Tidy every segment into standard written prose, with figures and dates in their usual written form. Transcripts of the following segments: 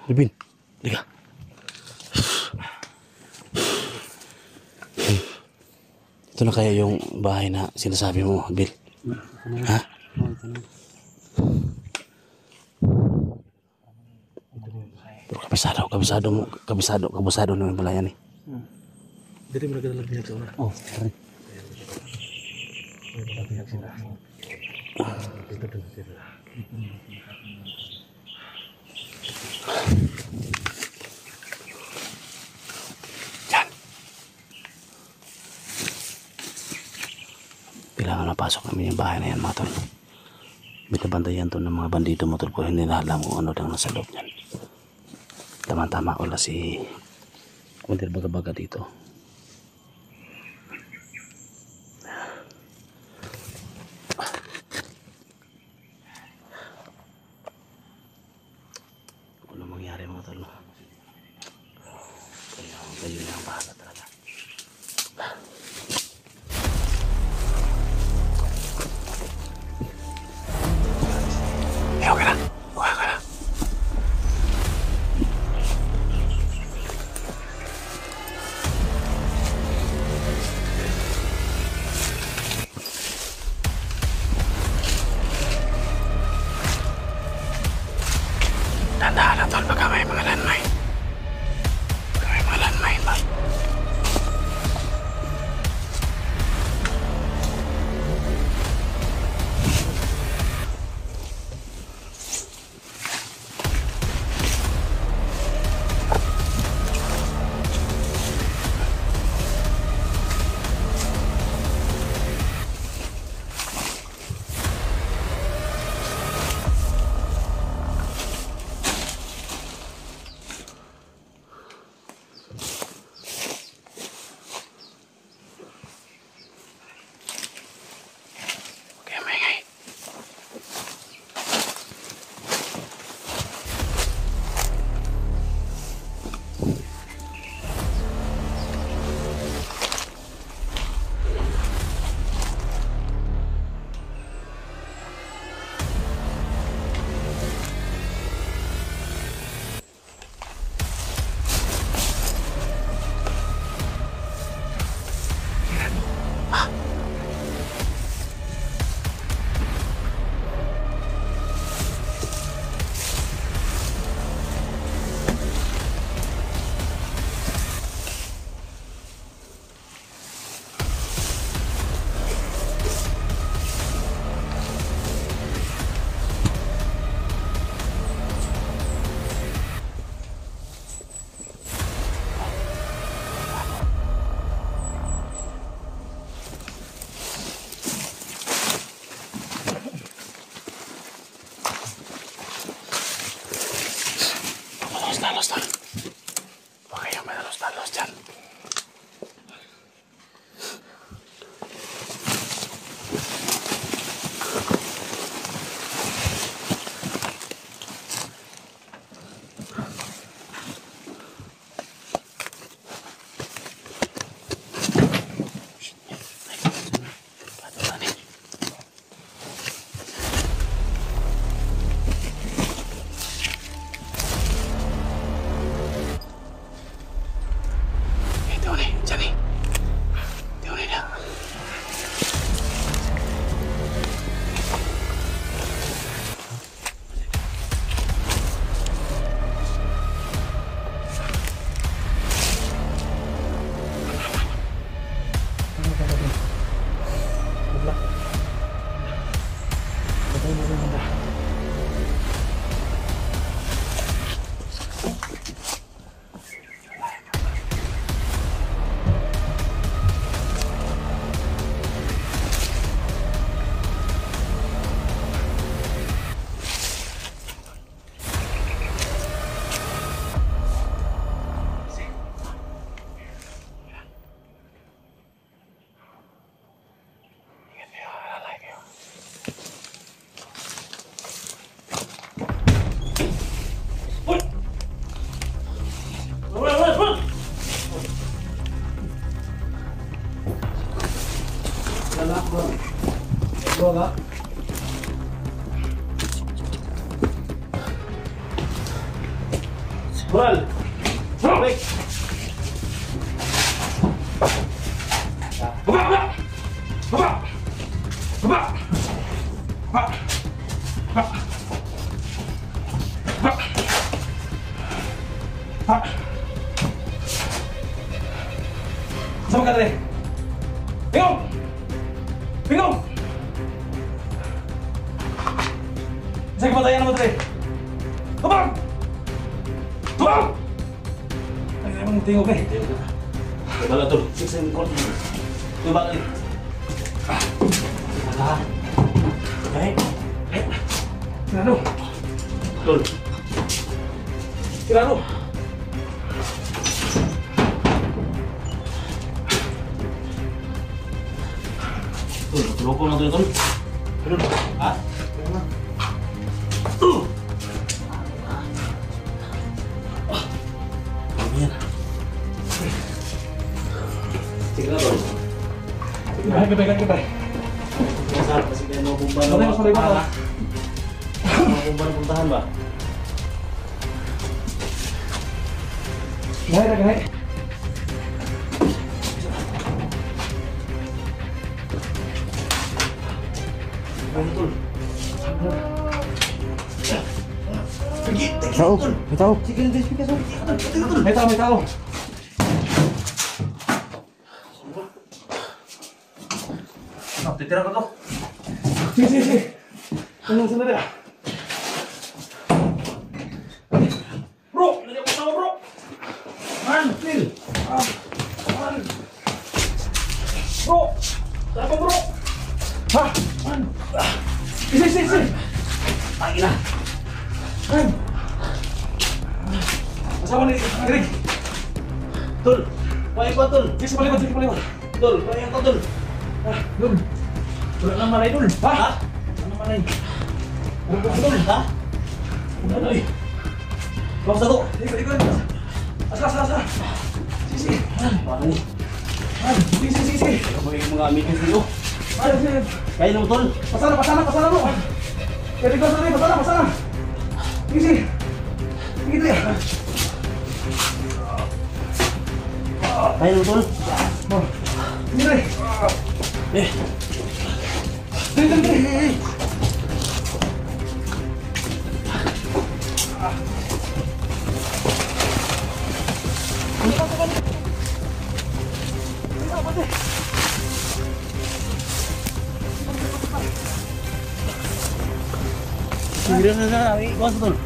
Alvin, liga. Ito na kaya yung bahay na sinasabi mo, Bill? Ha? Pero kabisado naman pala yan eh. Jadi mereka dalam pihak sana. Oh, sorry. Pihak sila. Itu dengan sila. Yan. Kailangan mapasok namin yung bahay na yan, mga tol. Binabantayan to ng mga bandido, mga tol, pero hindi na alam kung ano lang nasa loob niyan. Tama-tama wala si Kumandir Baga-Baga dito. Ano mangyari, mga tol? Kayo na ang bahala talaga. Okay na. Okay ka na. Tandaan na, tol, baka may mga landmine. Baka may mga landmine, tol. Okay, maingay. Talos, tol. Okay, may talos dyan. Moral! Break! Baba! Baba! Baba! Baba! Baba! Baba! Baba! Baba! Sama ka rin! Bingong! Bingong! Sige, patayan naman rin! Tubang! Tubang! Ay, naman tingog eh. Wala to. Sising ko. Tubang eh. Wala. Okay. Tirano. Tol. Tirano. Tol, tuloko na to, Tol. Tol. Ha? Ayan. Sige na, Tol. Gabay. Masarap kasi kaya mga bumba na mga puntahan. Mga bumba na puntahan ba? Gahit. Ayan, Tol. May tao. Sige na, sige na, Tol. May tao. Titira ko to. Sige. Anong sunod na? Bro! Nandiyan ko tao, bro! Man! Phil! Man! Bro! Tara pa, bro! Ha? Man! Sige. Ay, ina! Man! Asawa ni Greg. Tol! Payag ba, Tol? Sige sa palikod. Tol, payag ka, Tol! Dul. Wala nang malay, Dul. Ha? Ano malay? Tol, ha? Ano eh? Bakit sa to? Ikot. Asa. Sige. Paano eh? Sige. Ano ba yung mga meetings dito? Sige. Kaya naman, Tol! Pasana mo. Kaya ko sa pasana. Sige. Gitu ya. Kaya naman, Tol! Sige. Eh! Sige. Sige na, ikaw sa, Tol!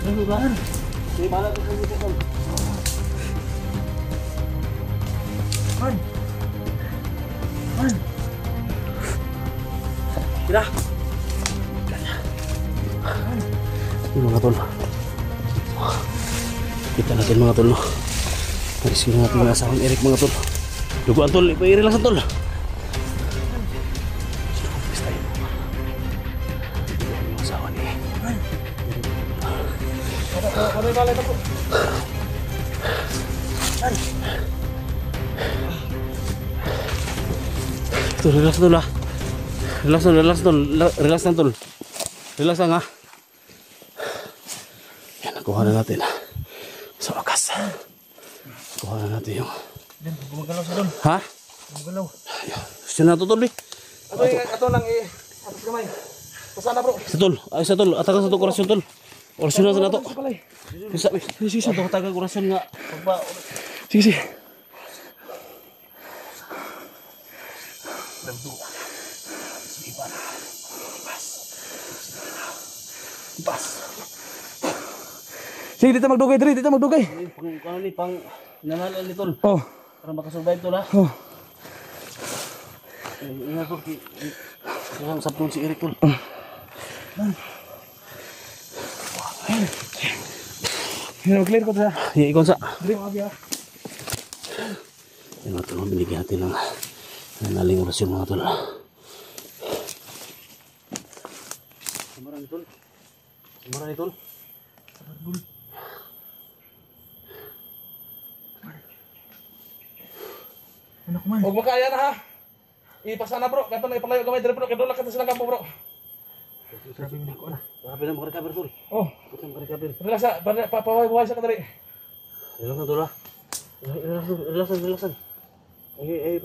Ano ba? Sige, bahala ko sa dito, Tol! Man. Tira! Yung mga Tol. Kita natin mga Tol, no? Nariskin natin yung asawang Eric, mga Tol. Duguan, Tol! Ipa-i-relax ang Tol! Sinukupis tayo. Duguan yung asawa ni Balay po. Tol, relax, Tol, ha? Relax, Tol! Relax lang, Tol! Relax lang, ha? Yan, nakuha na natin. Sa wakas. Nakuha na natin yung... Gumagalaw sa Dul. Ha? Gumagalaw. Siya na to, Tol, eh. Ato lang atas kamay. Pasana, bro. Sa Tol, atakan sa to kurasyon, Tol. Orasyon na sa nato. Palay. Sige, ito katagal kurasyon nga. Sige. Pas. Sige, dito magdugay. Pang nanalan ni Tol. Oh. Para makasurvive, Tol, ha? Oh. Ingat, Tol. Sarang sapon si Eric, Tol. Clear ko ta. Ikon sa. Diri mo abi. Yan mga Tol, binigyan natin ng nanaling orasyon, mga Tol. Samaran, Tol. Samaran, Tol. Ano ko man? Huwag makaya na, ha. Ipasana, bro. Kanto na ipalayo gamay diri, bro. Kadula ka silang kampo, bro. Grabe na makarecover, Tol. Oh. Grabe na makarecover. Relax sa, papawahay sa kadiri. Relasan tol ah. Relasan.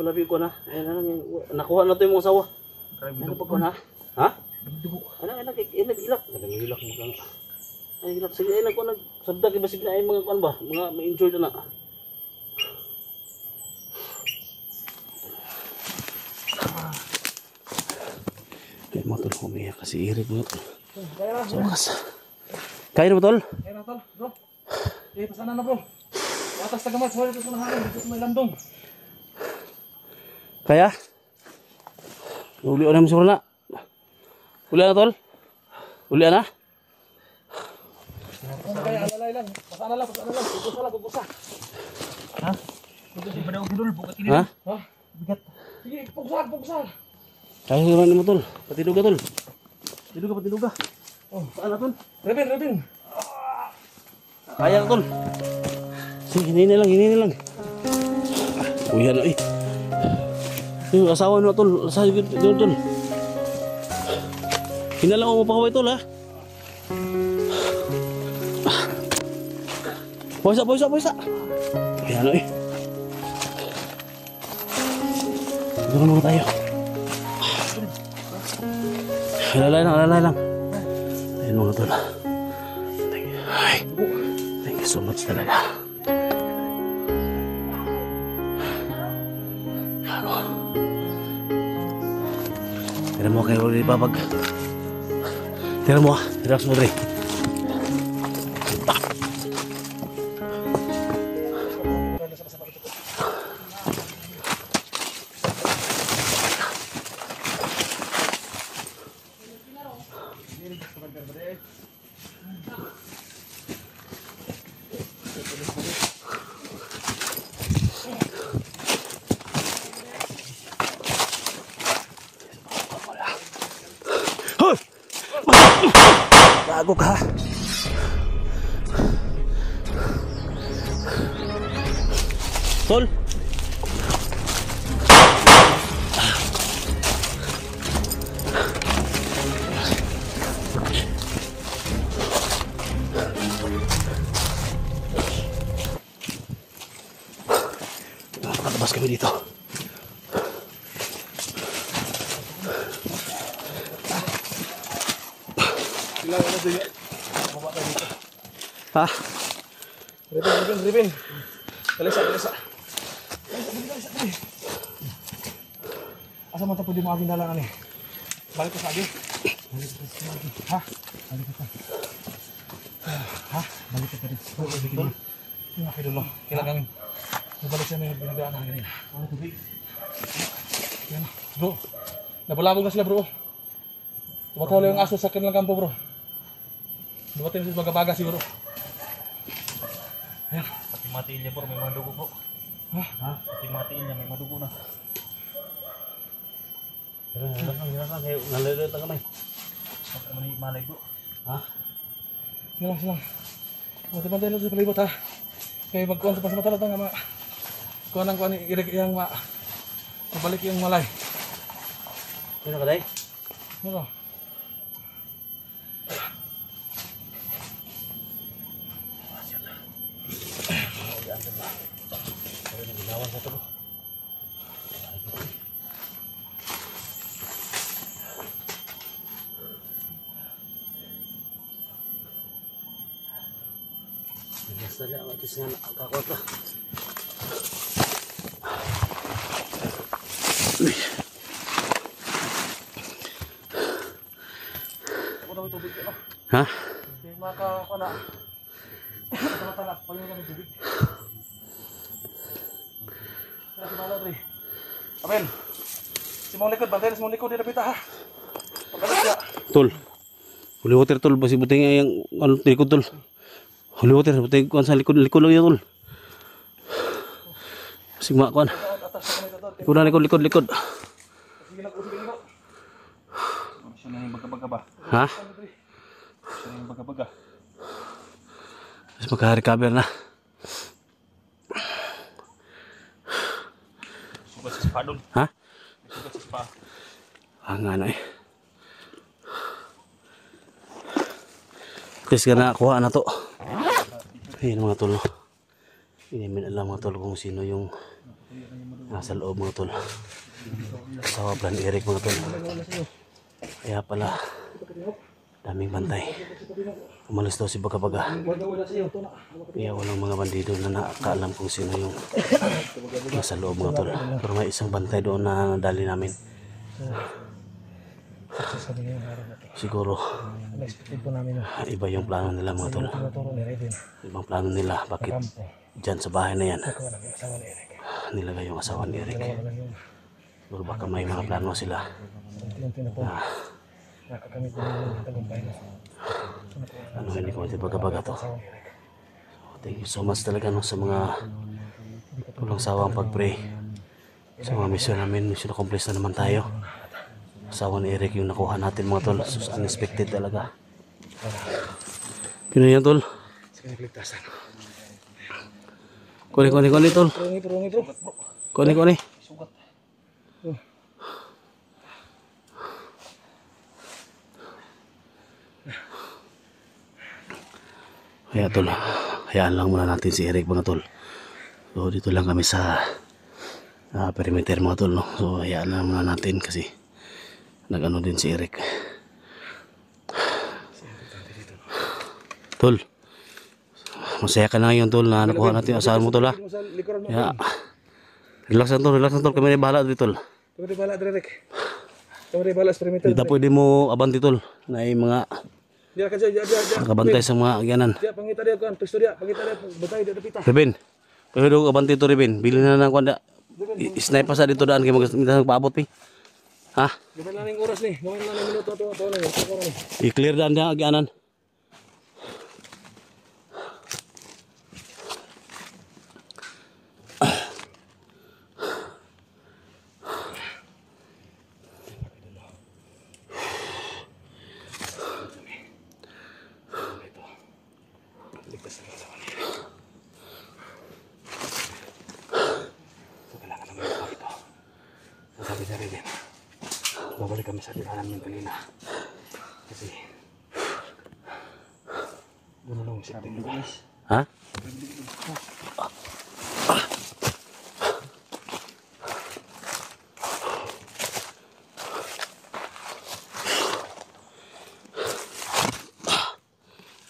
Palabi ko na. Nakuha na to yung mga asawa. Ano pa ko na? Ha? Anak, ilak. Ilak mo lang. Ay, ilak. Sige, ilak ko nagsabda. Ibasig na ay mga kuan ba? Mga ma-enjoy na na. Kaya mo tol, umiyak kasi irig mo. Sa wakas. Kaya na mo tol? Kaya na tol, bro. Pasanan na bro. Atas na gamay, suwari ito sa hangin. Dito sa may landong. Kaya? Uli na mo siguro na. Uli na tol? Uli na? Kaya alalay lang. Pasanan lang. Kukusa. Ha? Kukusa ba daw gidul? Bukat ini. Ha? Bigat. Sige, pugsa. Kaya naman mo tol. Patiduga tol. Patiduga. Oh, saan na tol? Rebin. Kaya na tol. Sige, hinini lang. Uy, ano eh. Yung asawa na tol. Asawa na tol. Hinalang mo pa kaway tol ha. Puwisa. Uy, ano eh. Doon naman tayo. Alalay lang. Ayun mga tol. Thank you so much talaga. Tira mo kayo ulit papag. Tira mo. Relax mo rin. Bago ka. Tol. Nakakabas kami dito. Ha? Ribin. Kalisa. Asa man ta pwede mo aging dalangan eh. Balik ko sa agi. Ha? Balik ka rin. Yung akin dulo. Kailangan mabalik siya na yung binagdaan na ganyan. Ano tubig? Yan. Bro. Nabulabog na sila bro. Tumatawala yung aso sa kanilang kampo bro. Dumating sa baga-baga siguro. Ayan. Pati matiin niya bro, may mga dugo po. Ha? Pati matiin niya, may mga dugo na. Hirap lang. Nalilito ka kamay. Pati naman yung malay bro. Ha? Silang. Mati-mati lang sa palibot ha. Kaya magkuhan sa pasamatalat nga kuhan ang kuhan irig yung mabalik yung malay. Sino ka day? Ano? Basta na, matis nga nakakota. Ako daw yung tubig ko. Ha? Hindi makakuha na. Matalat pa yung tubig. Kaya si Malo, Dre. Amen. Si mong likod, bantay na si mong likod, di napita ha. Pagkalit siya. Tol. Holy water tol, basi buting yung ano likod tol. Holy water, buting kuan sa likod lang yan tol. Sigma kuan. Likod. Sige lang, sige lang. Siya na yung baga-baga ba? Ha? Siya na yung baga-baga. Mas magka-recover na. Sugat sa spa doon. Ha? Sugat sa spa. Ang ano eh. Tis ka na, kuha na to. Ayun mga tol. Hindi min alam mga tol kung sino yung nasa loob mga tol. Asawa Plan Eric mga tol. Kaya pala daming bantay. Umalis daw si Baga-Baga. Kaya walang mga bandido na nakakaalam kung sino yung nasa loob mga tol. Pero may isang bantay doon na nadali namin. Siguro iba yung plano nila mga tol. Ibang plano nila. Bakit dyan sa bahay na yan nilagay yung asawa ni Eric? Siguro baka may mga plano sila na ano hindi ko Baga-Baga to. So, thank you so much talaga no, sa mga walang sawang pag-pray sa mga mission namin. Mission accomplished na naman tayo. Asawa ni Eric yung nakuha natin mga tol. So, unexpected talaga. Pino yan tol? Kuni tol. Kuni. Kaya tol, hayaan lang muna natin si Eric mga tol. So dito lang kami sa perimeter mga tol no. So hayaan lang muna natin kasi nag-ano din si Eric. Tol, masaya ka na ngayon tol na nakuha natin yung asahan mo tol ha. Yeah. Relax lang tol, kami na bahala dito tol. Kami na bahala Derek. Kami na bahala sa perimeter. Hindi pwede mo abanti tol na yung mga dia ka dia nakabantay sa mga agyanan. Dia pangita dia kan, pistol dia, pangita dia bantay dia dapita. Rebin, pwede ko abanti to Rebin. Bili na ng kwanda. Sniper sa dito daan kay minta nagpaabot pi. Ha? Gaban na ning oras ni, gaban na ning minuto to na ni. I-clear daan dia agyanan. Babalik kami sa tirahan ng kanina kasi gano'n lang siya. Ha?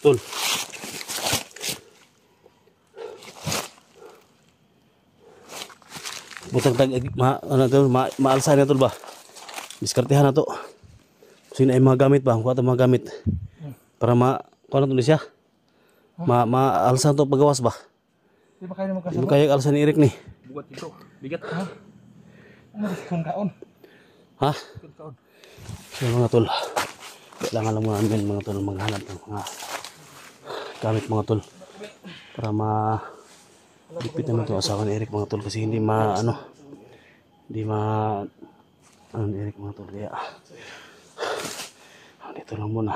Tol, butang tag maalsa na tol ba? Diskartehan na to. Sino ay mga gamit ba? Kuha ito mga gamit. Para kuha na ito siya. Maalsa ito pagawas ba? Di ba kayo naman Di ba kaya alsa ni Eric ni? Bugat ito. Bigat. Ano kung kaon? Ha? So mga tol, kailangan lang mga amin mga tol maghanap ng mga gamit mga tol. Para ligpit naman ito asawa ni Eric mga tol. Kasi hindi ano ni Eric mga tol. Kaya dito lang muna.